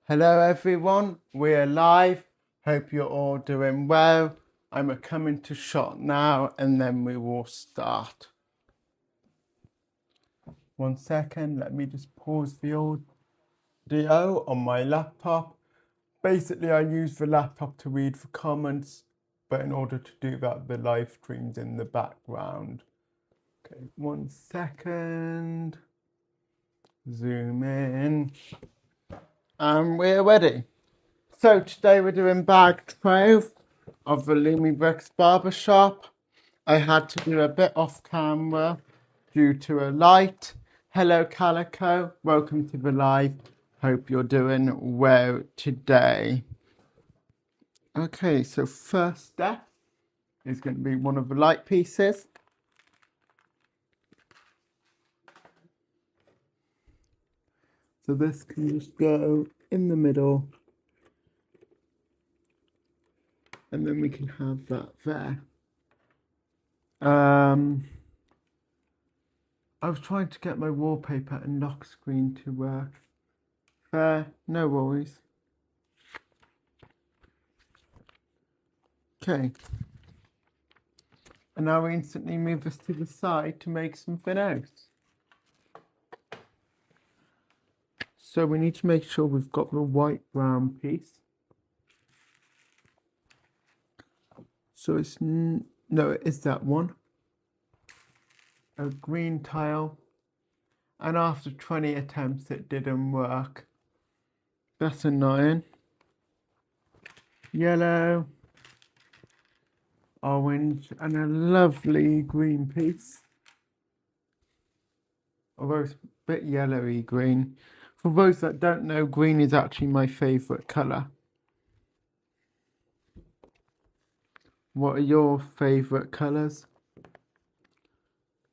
Hello everyone, we're live. Hope you're all doing well. I'm coming to shot now and then we will start. 1 second, let me just pause the audio on my laptop. Basically, I use the laptop to read the comments, but in order to do that, the live stream's in the background. Okay, 1 second. Zoom in. And we're ready. So today we're doing bag 12 of the Lumibricks barbershop. I had to do a bit off camera due to a light. Hello Calico, welcome to the live. Hope you're doing well today. Okay, so first step is going to be one of the light pieces. So this can just go in the middle. And then we can have that there. I was trying to get my wallpaper and lock screen to work. There, no worries. Okay. And now we instantly move this to the side to make something else. So we need to make sure we've got the white brown piece. So it's, no, it is that one. A green tile. And after 20 attempts, it didn't work. That's annoying. Yellow. Orange. And a lovely green piece. Although it's a bit yellowy green. For those that don't know, green is actually my favourite colour. What are your favourite colours?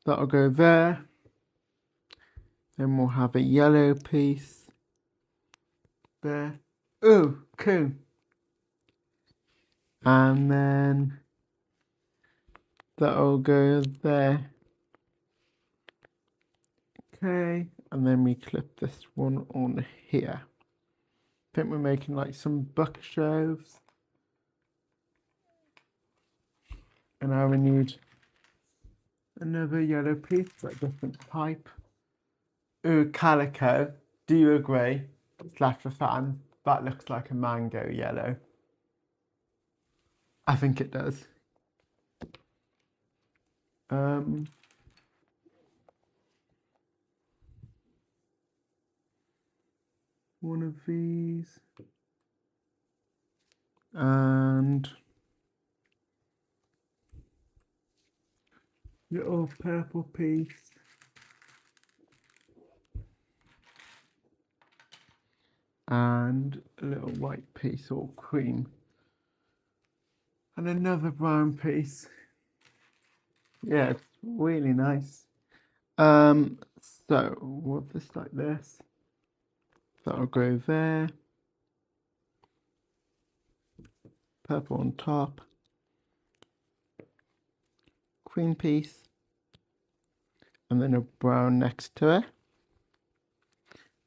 That'll go there. Then we'll have a yellow piece there. Oh, cool. And then that'll go there. Okay, and then we clip this one on here. I think we're making like some bookshelves. And now we need another yellow piece, like different type. Ooh, Calico, do you agree? Slash the fan, that looks like a mango yellow. I think it does. One of these. And little purple piece. And a little white piece or cream. And another brown piece. Yeah, it's really nice. So we'll have this like this. That'll go there. Purple on top. Cream piece. And then a brown next to it.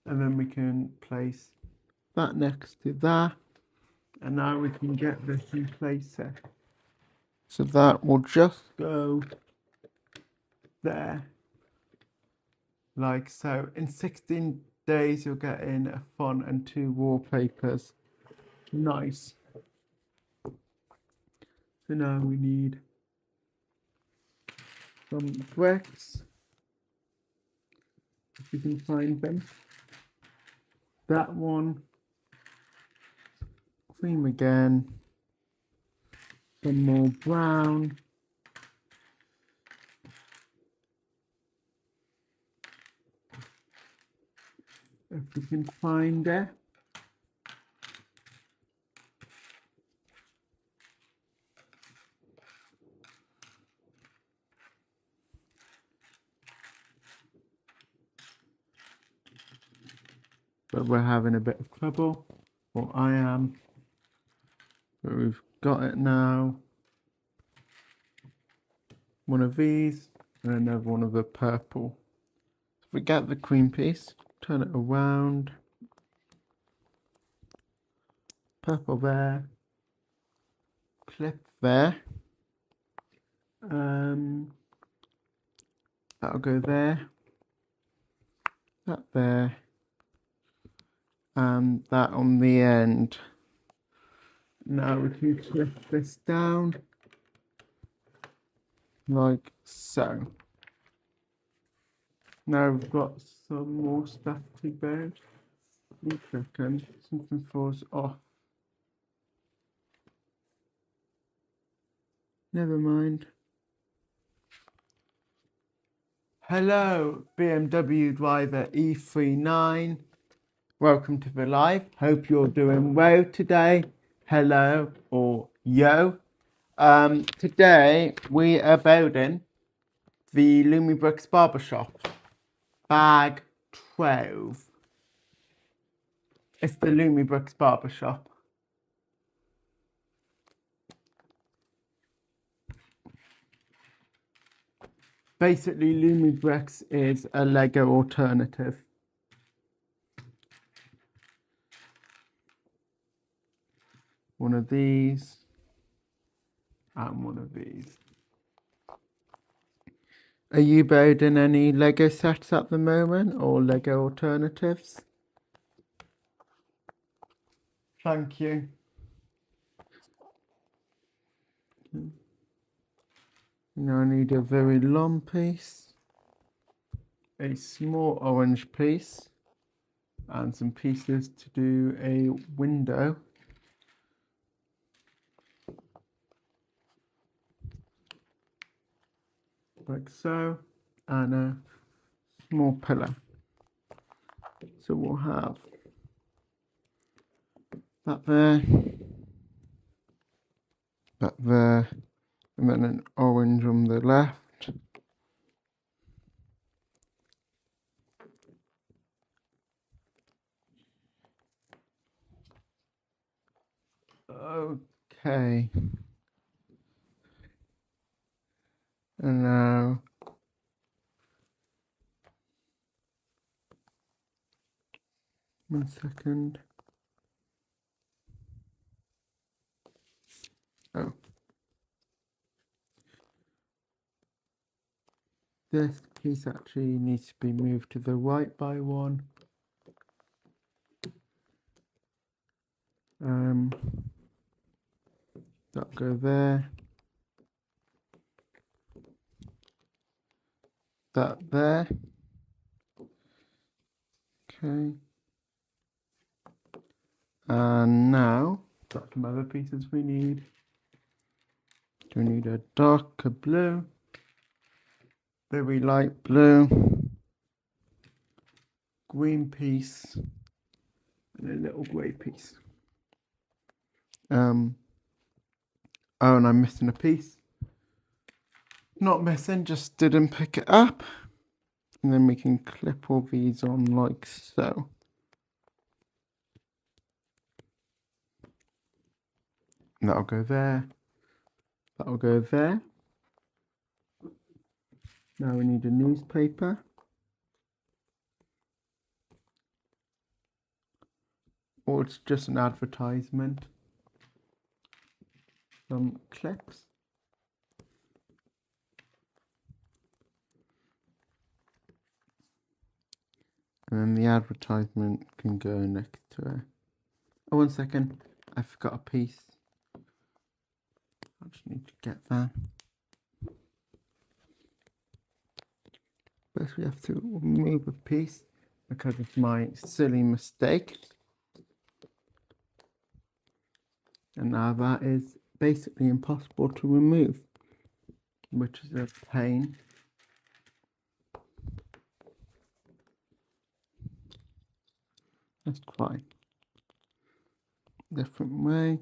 And then we can place that next to that. And now we can get this in place there. So that will just go there. Like so. In 16 days you'll get in a font and 2 wallpapers. Nice. So now we need some bricks. If you can find them. That one. Cream again. Some more brown. If we can find it. But we're having a bit of trouble. Well, I am. But we've got it now. One of these and another one of the purple. If we get the cream piece, turn it around. purple there, clip there, that'll go there, that there, and that on the end. Now we can clip this down like so. Now we've got some more stuff to build. One second, something falls off. Never mind. Hello, BMW driver E39. Welcome to the live. Hope you're doing well today. Hello or yo. Today we are building the Lumibricks Barbershop. Bag 12. It's the Lumibricks Barbershop. Basically, Lumibricks is a Lego alternative. One of these and one of these. Are you building any Lego sets at the moment or Lego alternatives? Thank you. Now I need a very long piece, a small orange piece, and some pieces to do a window. Like so, and a small pillar. So we'll have that there, that there, and then an orange on the left. Okay. And now one second. Oh. This piece actually needs to be moved to the right by one. That'll go there. That there. Okay. And now, got some other pieces we need. We need a darker blue, very light blue, green piece, and a little grey piece. Oh, and I'm missing a piece. Not missing, just didn't pick it up. And then we can clip all these on like so. And that'll go there. That'll go there. Now we need a newspaper. Or it's just an advertisement. Some clips. And then the advertisement can go next to it. Oh, 1 second. I forgot a piece. I just need to get that. First we have to remove a piece because of my silly mistake. And now that is basically impossible to remove, which is a pain. Let's try a different way.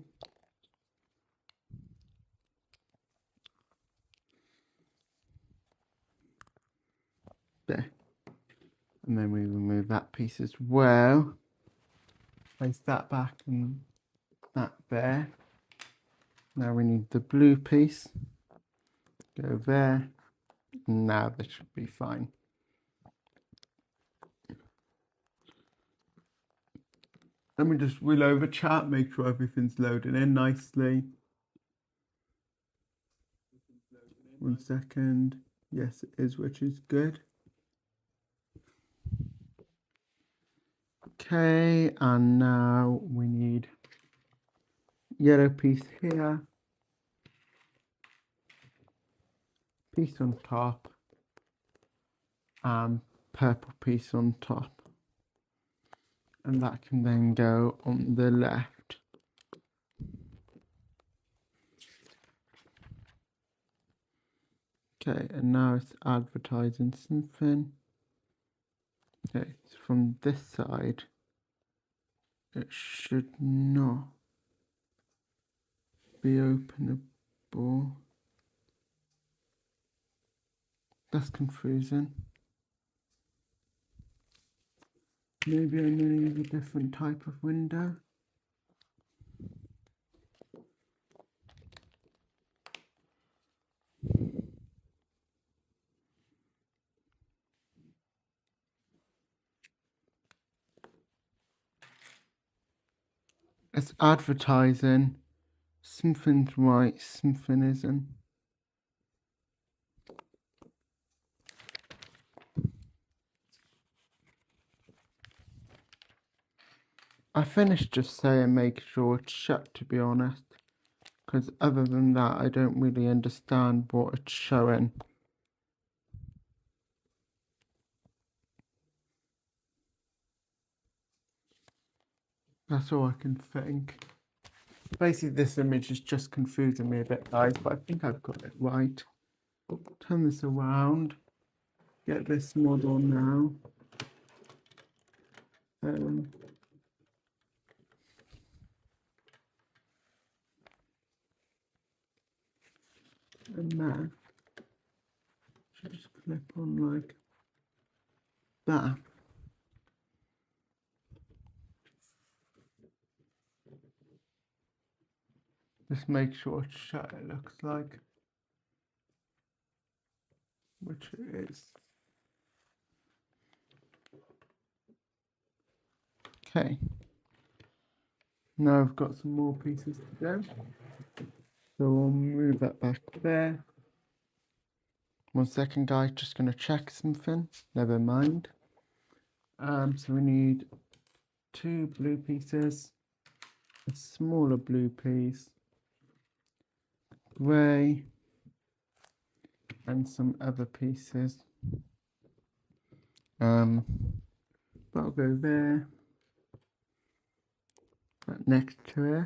There. And then we remove that piece as well. Place that back and that there. Now we need the blue piece. Go there. Now this should be fine. Let me just wheel over chat, make sure everything's loading in nicely. 1 second. Yes, it is, which is good. Okay, and now we need yellow piece here, piece on top, and purple piece on top. And that can then go on the left. Okay, and now it's advertising something. Okay, so from this side, it should not be openable. That's confusing. Maybe I'm going to use a different type of window. It's advertising. Something's right, something isn't. I finished just saying make sure it's shut, to be honest. Because other than that, I don't really understand what it's showing. That's all I can think. Basically, this image is just confusing me a bit, guys, but I think I've got it right. Turn this around. Get this model now. And that should just clip on like that. Just make sure it's shut, it looks like. Which it is. Okay. Now I've got some more pieces to go. So we'll move that back there. 1 second, guys, just going to check something. Never mind. So we need 2 blue pieces, a smaller blue piece, grey, and some other pieces. That'll go there. That next to it.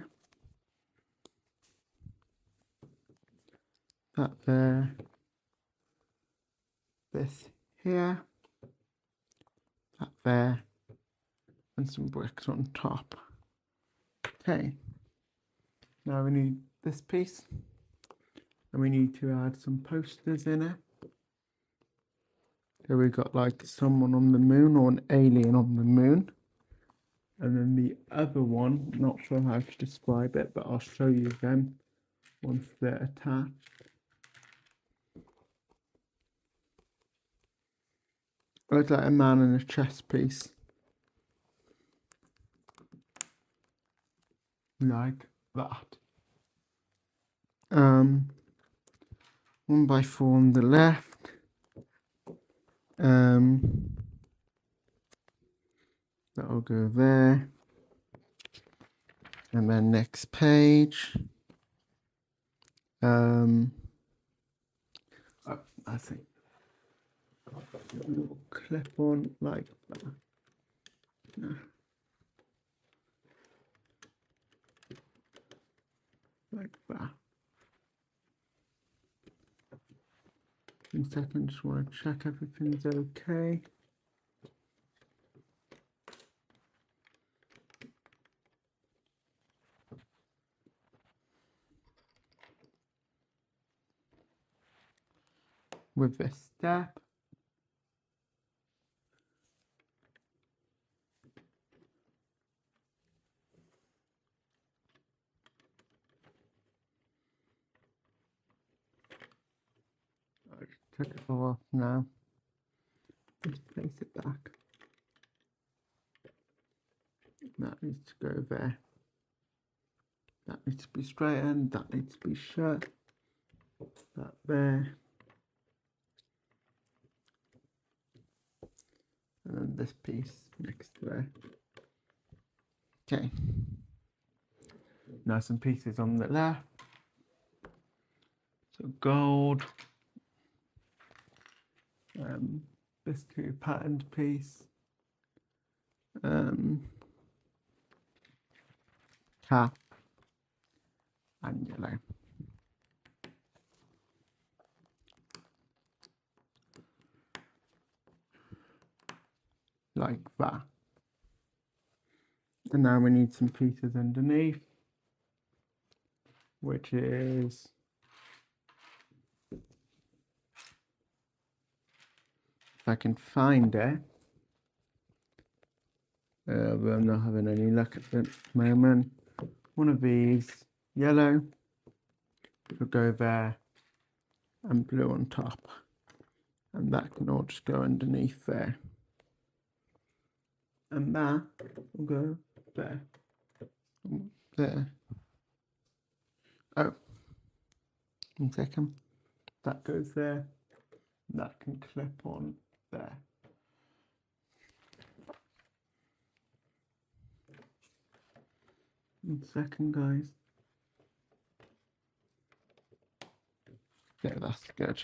That there. This here. That there. And some bricks on top. Okay. Now we need this piece. And we need to add some posters in it. So we got like someone on the moon or an alien on the moon. And then the other one, not sure how to describe it, but I'll show you them once they're attached. Looks like a man in a chess piece. Like that. 1x4 on the left. That'll go there. And then next page. I think a little clip on like that. Like that. 1 second, just want to check everything's okay. With this step. I'll just take it all off now. Just place it back. No. that needs to go there. That needs to be straightened, that needs to be shut. That there. And then this piece next to there. Okay. Now some pieces on the left. So gold. This two patterned piece. Cap and yellow. Like that. And now we need some pieces underneath, which is if I can find it. But I'm not having any luck at the moment. One of these, yellow, will go there, and blue on top. And that can all just go underneath there. And that will go there. There. Oh, 1 second. That goes there. That can clip on there. One second, guys. Yeah, that's good.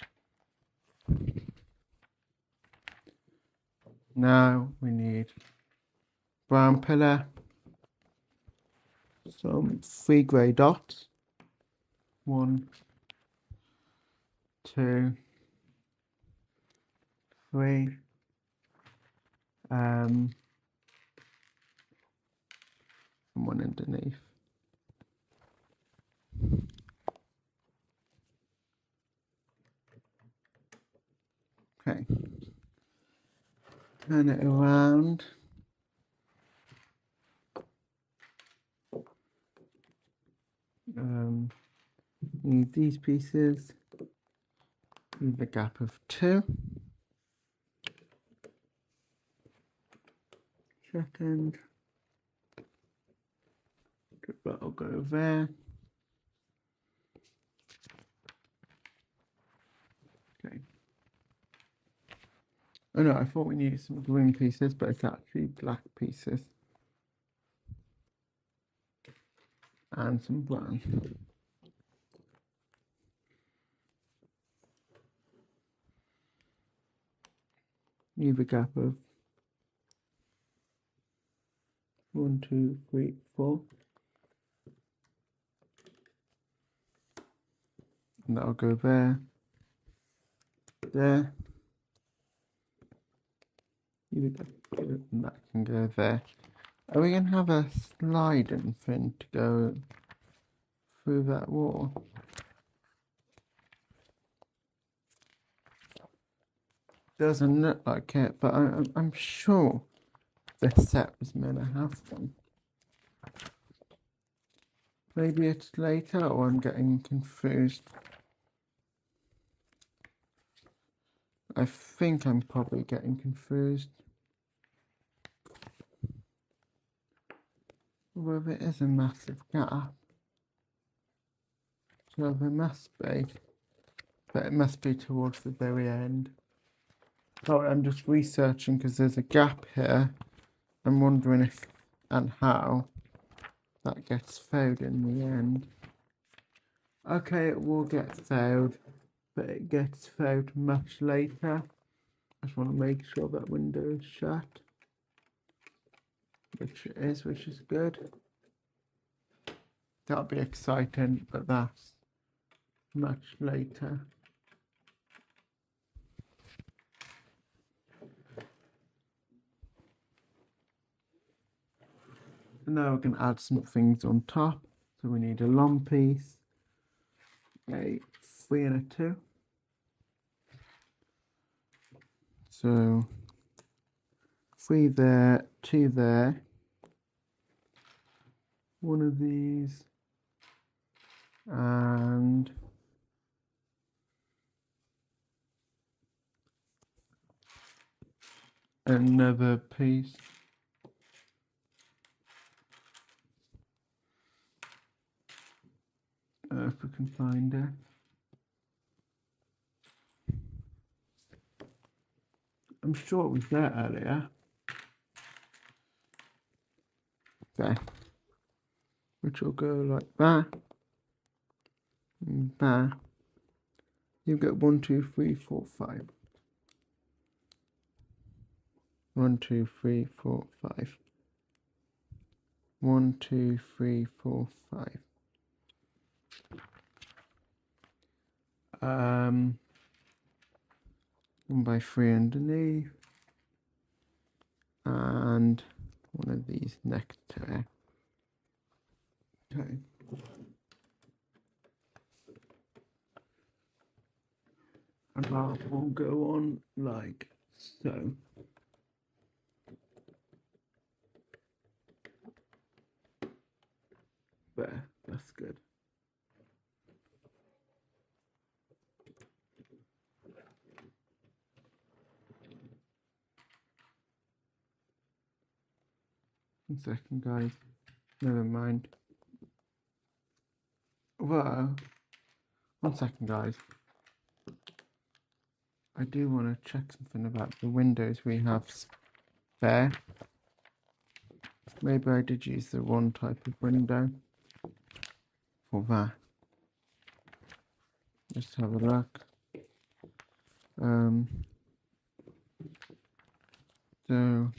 Now we need brown pillar, some 3 grey dots. 1, 2, 3. And one underneath. Okay. Turn it around. Need these pieces. Leave a gap of 2. Second. That'll go there. Okay. Oh no, I thought we needed some green pieces, but it's actually black pieces. And some brown. Leave a gap of 1, 2, 3, 4. And that'll go there. There. Leave a gap, and that can go there. Are we going to have a sliding thing to go through that wall? Doesn't look like it, but I'm sure the set was meant to have one. Maybe it's later, or I'm getting confused. I think I'm probably getting confused. Well, there is a massive gap. So there must be. But it must be towards the very end. Sorry, I'm just researching because there's a gap here. I'm wondering if and how that gets filled in the end. Okay, it will get filled, but it gets filled much later. I just want to make sure that window is shut. Which it is, which is good. That'll be exciting, but that's much later. And now we're going to add some things on top. So we need a long piece, a 3 and a 2. So 3 there, 2 there. One of these. And another piece. If we can find it. I'm sure it was there earlier. There. Which will go like that. And there. You get 1, 2, 3, 4, 5. 1, 2, 3, 4, 5. 1, 2, 3, 4, 5. 1 by 3 underneath, and one of these next to it. Okay. And that will go on like so. There, that's good. One second, guys. Never mind. Well, 1 second, guys. I do want to check something about the windows we have there. Maybe I did use the wrong type of window for that. Just have a look. So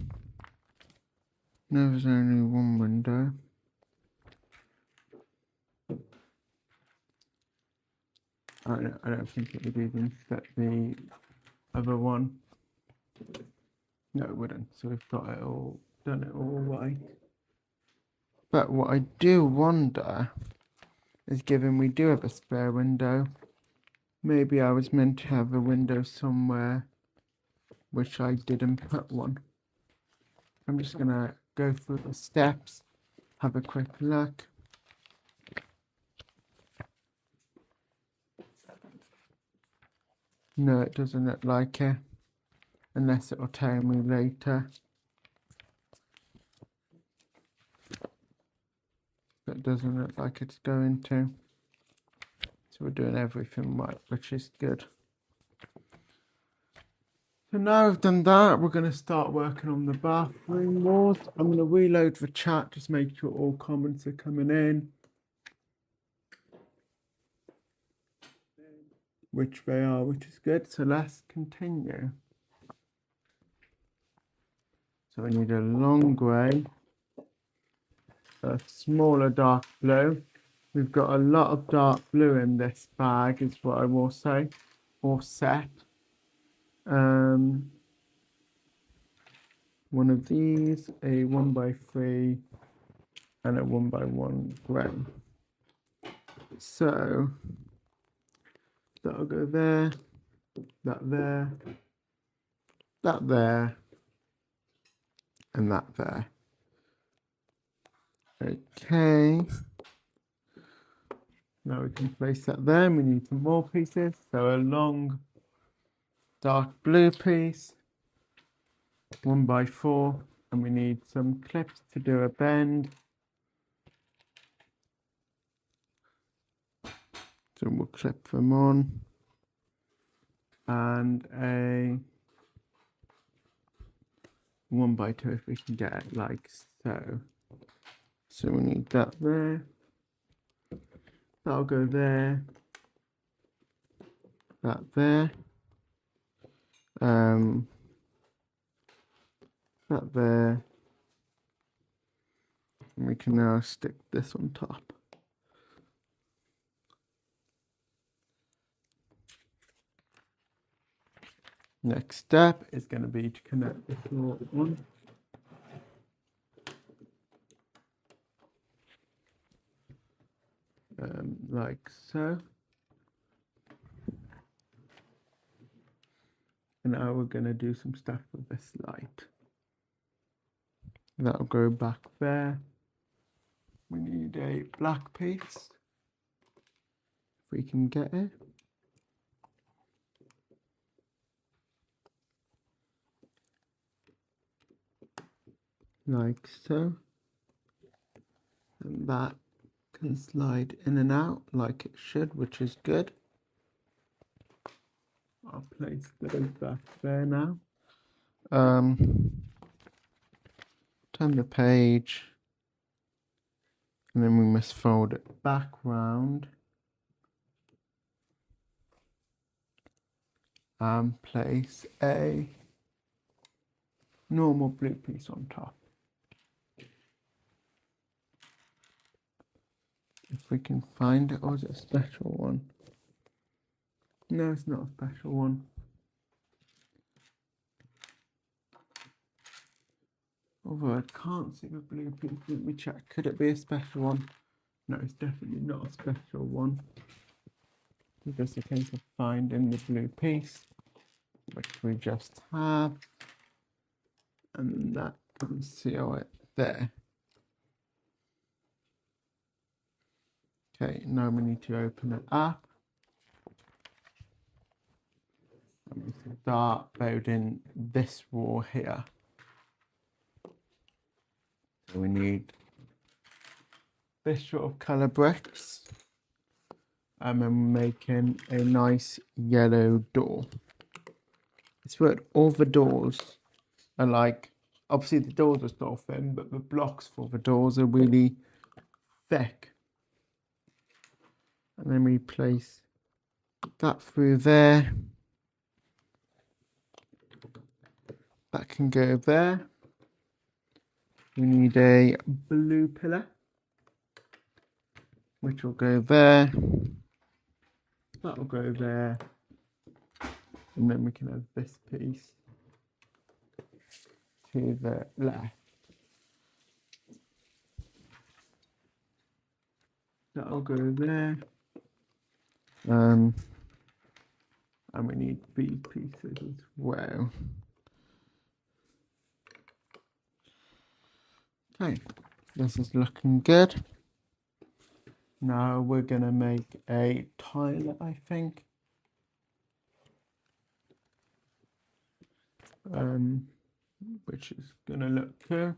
there's only one window. I don't think it would even fit the other one. No, it wouldn't. So we've got it all done it all right. But what I do wonder is, given we do have a spare window, maybe I was meant to have a window somewhere which I didn't put one. I'm just gonna go through the steps, have a quick look. No, it doesn't look like it, unless it will tell me later. But it doesn't look like it's going to. So we're doing everything right, which is good. So now we've done that, we're going to start working on the bathroom walls. I'm going to reload the chat, just make sure all comments are coming in. Which they are, which is good. So let's continue. So we need a long grey, a smaller dark blue. We've got a lot of dark blue in this bag, is what I will say, or set. One of these, a 1 by 3, and a 1 by 1 grey. So that'll go there, that there, that there, and that there. Okay. Now we can place that there. We need some more pieces. So a long dark blue piece, 1 by 4, and we need some clips to do a bend. So we'll clip them on, and a 1 by 2 if we can get it like so. So we need that there. That'll go there. That there. That there. And we can now stick this on top. Next step is going to be to connect this all on. Like so. And now we're going to do some stuff with this light. That'll go back there. We need a black piece, if we can get it. Like so. And that They slide in and out like it should, which is good. I'll place those back there now. Turn the page, and then we must fold it back round and place a normal blue piece on top. If we can find it, or is it a special one? No, it's not a special one. Although I can't see the blue piece, let me check. Could it be a special one? No, it's definitely not a special one. It's just a case of finding the blue piece, which we just have. And that can seal it there. Okay, now we need to open it up. And we start building this wall here. So we need this sort of colour bricks. And I'm making a nice yellow door. It's what all the doors are like. Obviously the doors are still thin, but the blocks for the doors are really thick. And then we place that through there. That can go there. We need a blue pillar, which will go there. That will go there. And then we can have this piece to the left. That'll go there. And we need these pieces as well. Okay, this is looking good. Now we're gonna make a toilet, I think. Which is gonna look cool.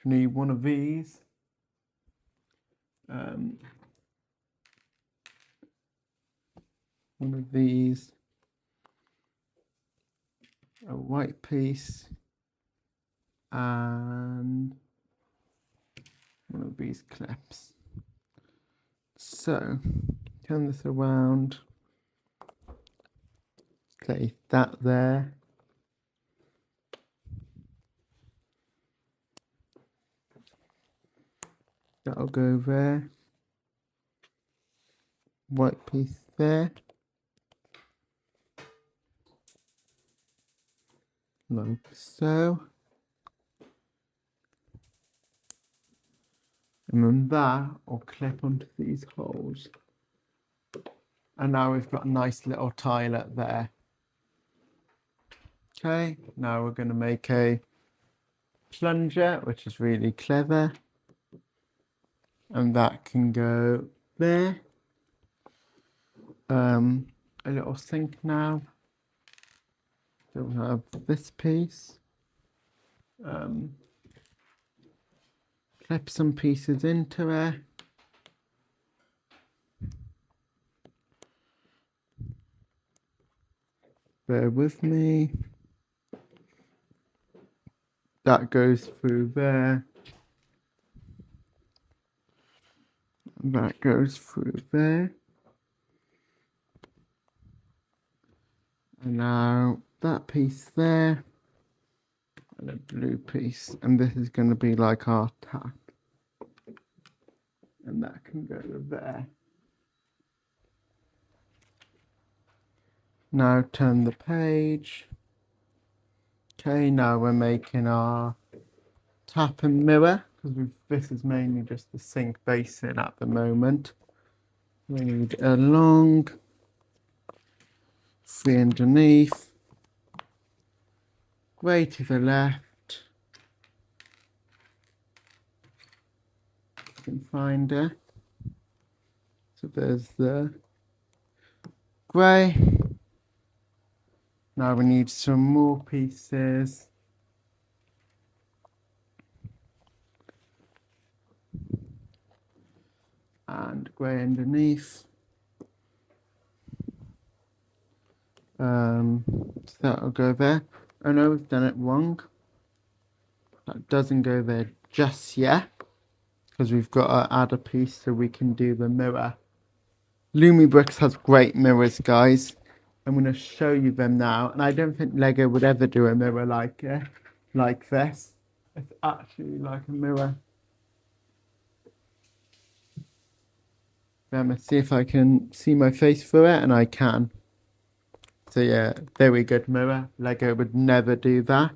You need one of these. One of these, a white piece, and one of these clips. So turn this around, place that there. That'll go there. White piece there. Like so. And then that will clip onto these holes. And now we've got a nice little toilet there. Okay, now we're going to make a plunger, which is really clever. And that can go there. A little sink now. So we'll have this piece. Clip some pieces into it. Bear with me. That goes through there. That goes through there. And now that piece there. And a blue piece. And this is going to be like our tap. And that can go there. Now turn the page. Okay, now we're making our tap and mirror, because this is mainly just the sink basin at the moment. We need a long 3 underneath, grey to the left. You can find it. So there's the grey. Now we need some more pieces. and grey underneath. So that'll go there. Oh no, we've done it wrong. That doesn't go there just yet, because we've got to add a piece so we can do the mirror. Lumibricks has great mirrors, guys. I'm going to show you them now, and I don't think Lego would ever do a mirror like this. It's actually like a mirror. Let me see if I can see my face through it, and I can. So yeah, very good mirror. Lego would never do that.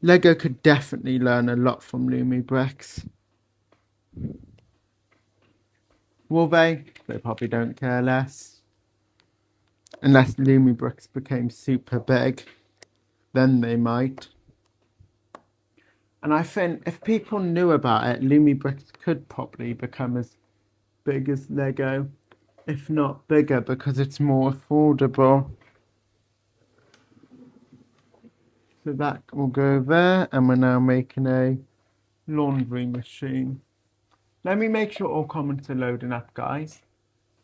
Lego could definitely learn a lot from Lumibricks. Will they? They probably don't care less. Unless Lumibricks became super big, then they might. And I think if people knew about it, Lumibricks could probably become as big as Lego, if not bigger, because it's more affordable. So that will go there, and we're now making a laundry machine. Let me make sure all comments are loading up, guys.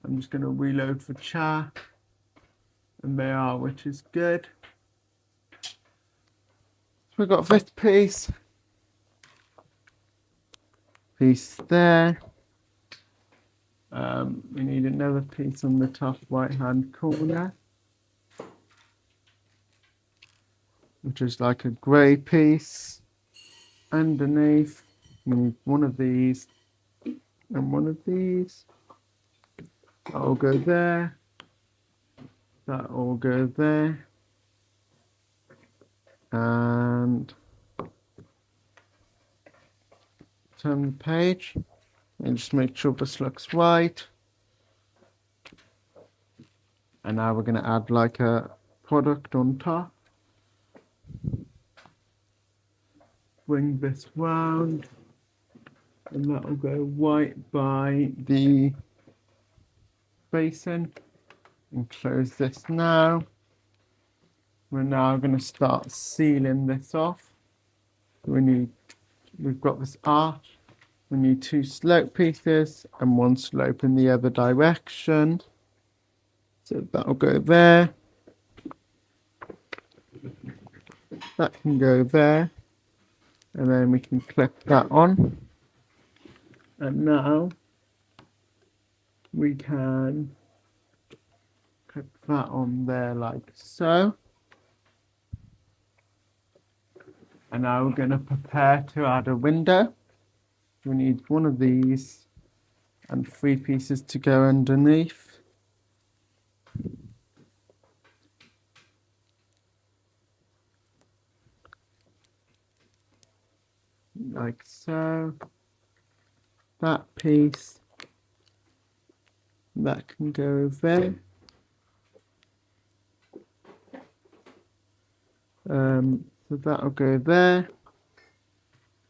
I'm just going to reload for chat, and they are, which is good. So we've got this piece there. We need another piece on the top right hand corner, which is like a grey piece. Underneath, we need one of these and one of these. That'll go there. That'll go there. And turn the page and just make sure this looks right. And now we're going to add like a product on top. Bring this round, and that'll go right by the basin. And close this now. We're now going to start sealing this off. We've got this arch. We need 2 slope pieces and 1 slope in the other direction. So that'll go there. That can go there. And then we can clip that on. And now we can clip that on there like so. And now we're going to prepare to add a window. We need one of these and 3 pieces to go underneath. Like so. That piece, that can go there. So that'll go there.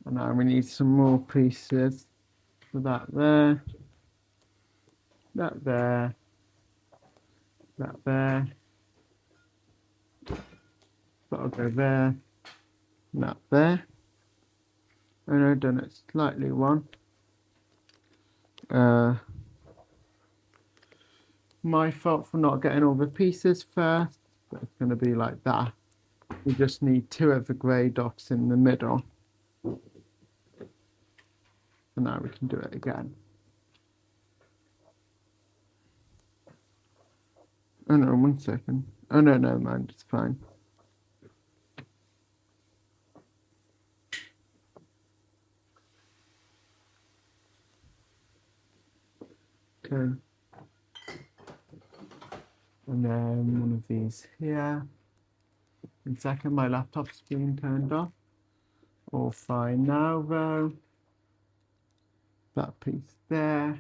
And now we need some more pieces. So that there, that there, that there. That'll go there, and that there. And I've done it slightly wrong. My fault for not getting all the pieces first, but it's going to be like that. We just need 2 of the grey dots in the middle. So now we can do it again. Oh no, 1 second. Oh no, never mind, it's fine. Okay. And then one of these here. 1 second, my laptop's being turned off. All fine now though. That piece there.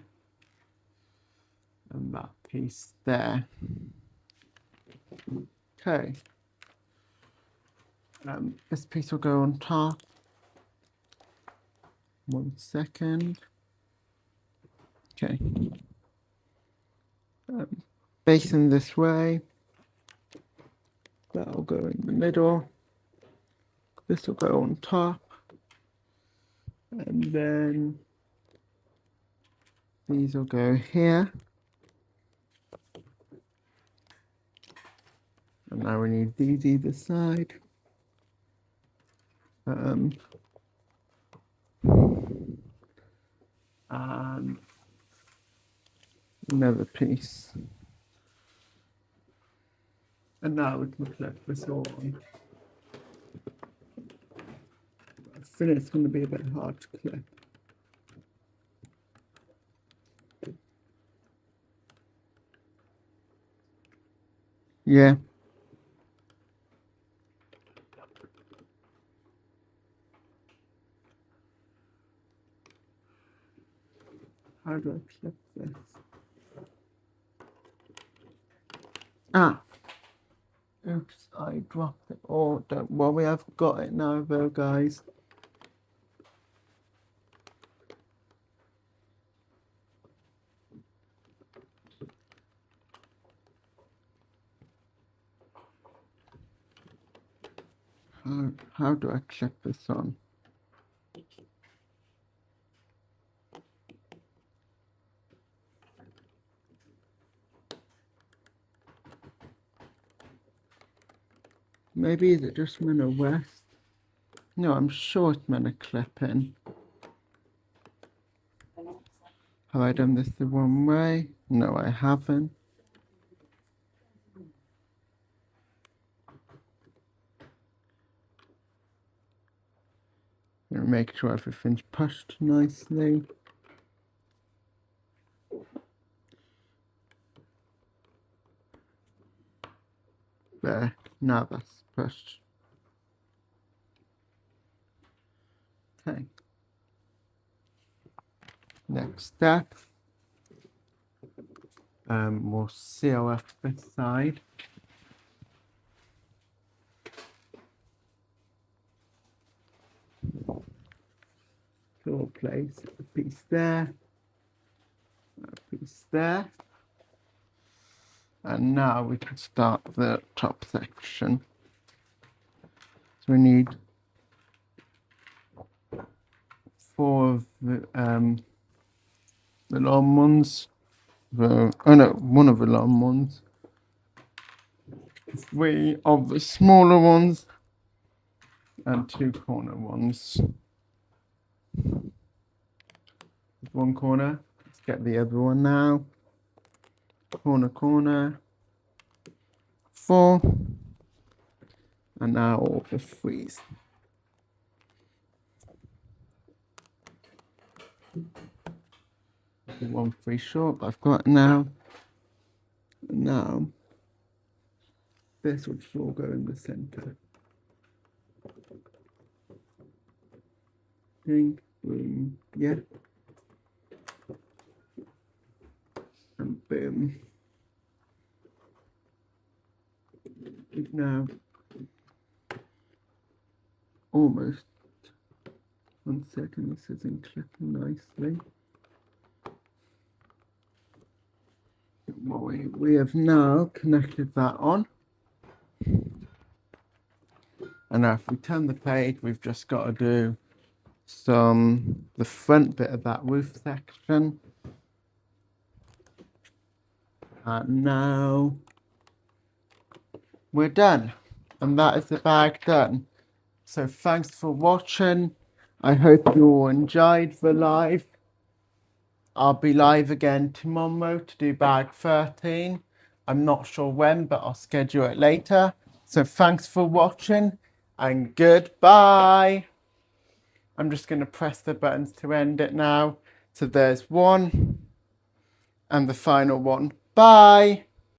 And that piece there. Okay. This piece will go on top. 1 second. Okay. Facing this way. That'll go in the middle. This will go on top. And then These will go here. And now we need these either side. And another piece. And now we can clip this all on. I feel it's going to be a bit hard to clip. Yeah. How do I clip this? Ah! Oops, I dropped it. Oh, don't worry, I've got it now though, guys. How do I clip this on? Maybe is it just meant to rest? No, I'm sure it's meant to clip in. Have I done this the wrong way? No, I haven't. Make sure everything's pushed nicely. There, now that's pushed. Okay. Next step. We'll seal up this side. So we'll place a piece there, a piece there. And now we can start the top section. So we need 4 of the long ones. Oh no, 1 of the long ones. 3 of the smaller ones. And 2 corner ones. 1 corner. Let's get the other one now. Corner. 4. And now all the 3s. One 3 short, but I've got it now. And now this will just all go in the center. Pink, boom, yeah. And boom. We've now almost, 1 second, this isn't clipping nicely. We have now connected that on. And now if we turn the page, we've just got to do the front bit of that roof section. And now we're done. And that is the bag done. So thanks for watching. I hope you all enjoyed the live. I'll be live again tomorrow to do bag 13. I'm not sure when, but I'll schedule it later. So thanks for watching and goodbye. I'm just going to press the buttons to end it now. So there's 1 and the final one. Bye.